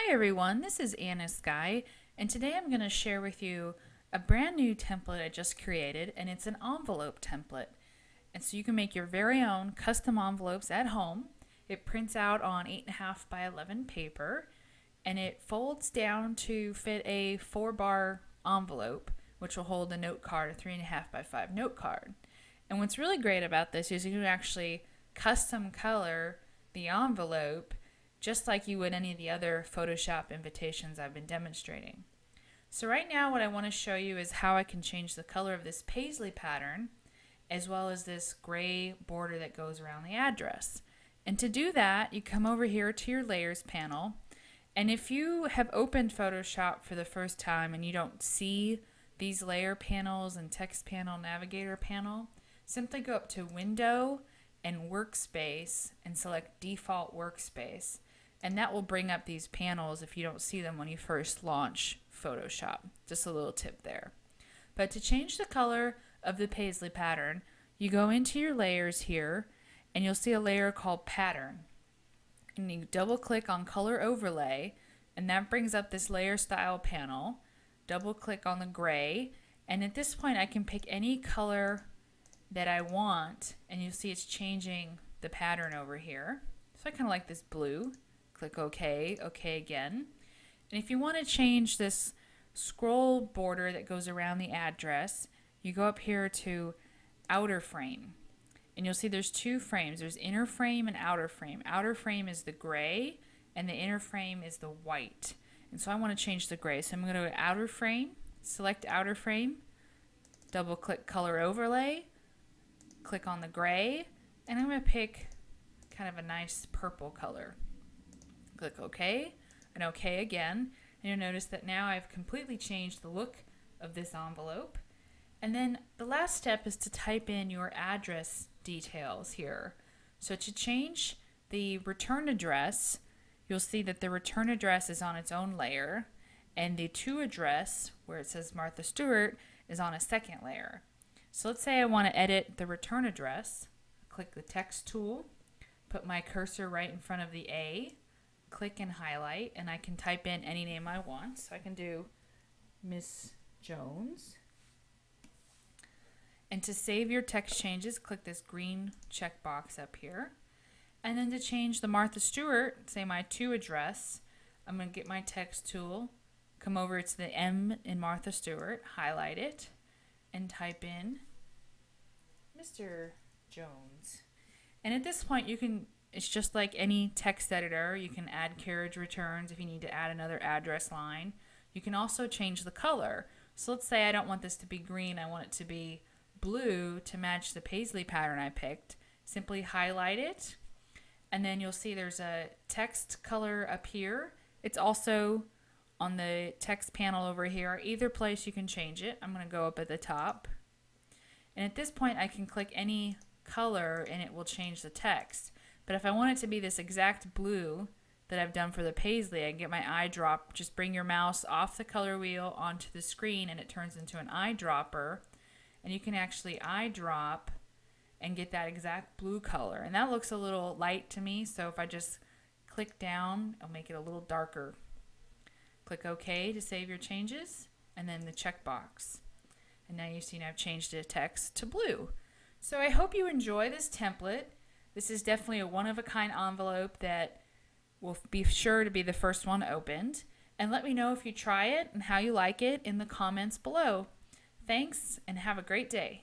Hi everyone, this is Anna Sky, and today I'm going to share with you a brand new template I just created, and it's an envelope template. And so you can make your very own custom envelopes at home. It prints out on 8.5 by 11 paper, and it folds down to fit a 4-bar envelope, which will hold a note card, a 3.5 by 5 note card. And what's really great about this is you can actually custom color the envelope just like you would any of the other Photoshop invitations I've been demonstrating. So right now what I want to show you is how I can change the color of this Paisley pattern as well as this gray border that goes around the address. And to do that, you come over here to your layers panel, and if you have opened Photoshop for the first time and you don't see these layer panels and text panel, navigator panel, simply go up to Window and Workspace and select Default Workspace. And that will bring up these panels if you don't see them when you first launch Photoshop. Just a little tip there. But to change the color of the Paisley pattern, you go into your layers here and you'll see a layer called Pattern. And you double click on Color Overlay, and that brings up this layer style panel. Double click on the gray, and at this point I can pick any color that I want, and you'll see it's changing the pattern over here. So I kind of like this blue. Click OK, OK again. And if you want to change this scroll border that goes around the address, you go up here to Outer Frame. And you'll see there's two frames. There's inner frame and outer frame. Outer frame is the gray, and the inner frame is the white. And so I want to change the gray. So I'm going to go to Outer Frame, select Outer Frame, double click Color Overlay, click on the gray, and I'm going to pick kind of a nice purple color. Click OK, and OK again, and you'll notice that now I've completely changed the look of this envelope. And then the last step is to type in your address details here. So to change the return address, you'll see that the return address is on its own layer, and the to address, where it says Martha Stewart, is on a second layer. So let's say I want to edit the return address. Click the text tool, put my cursor right in front of the A, click and highlight, and I can type in any name I want. So I can do Miss Jones. And to save your text changes, click this green checkbox up here. And then to change the Martha Stewart, say my to address, I'm going to get my text tool, come over to the M in Martha Stewart, highlight it, and type in Mr. Jones. And at this point it's just like any text editor. You can add carriage returns if you need to add another address line. You can also change the color. So let's say I don't want this to be green, I want it to be blue to match the Paisley pattern I picked. Simply highlight it, and then you'll see there's a text color up here. It's also on the text panel over here. Either place you can change it. I'm going to go up at the top. And at this point I can click any color and it will change the text. But if I want it to be this exact blue that I've done for the Paisley, I can get my eyedropper. Just bring your mouse off the color wheel onto the screen and it turns into an eyedropper. And you can actually eyedrop and get that exact blue color. And that looks a little light to me, so if I just click down, I'll make it a little darker. Click OK to save your changes, and then the checkbox. And now you've seen I've changed the text to blue. So I hope you enjoy this template. This is definitely a one-of-a-kind envelope that will be sure to be the first one opened. And let me know if you try it and how you like it in the comments below. Thanks, and have a great day.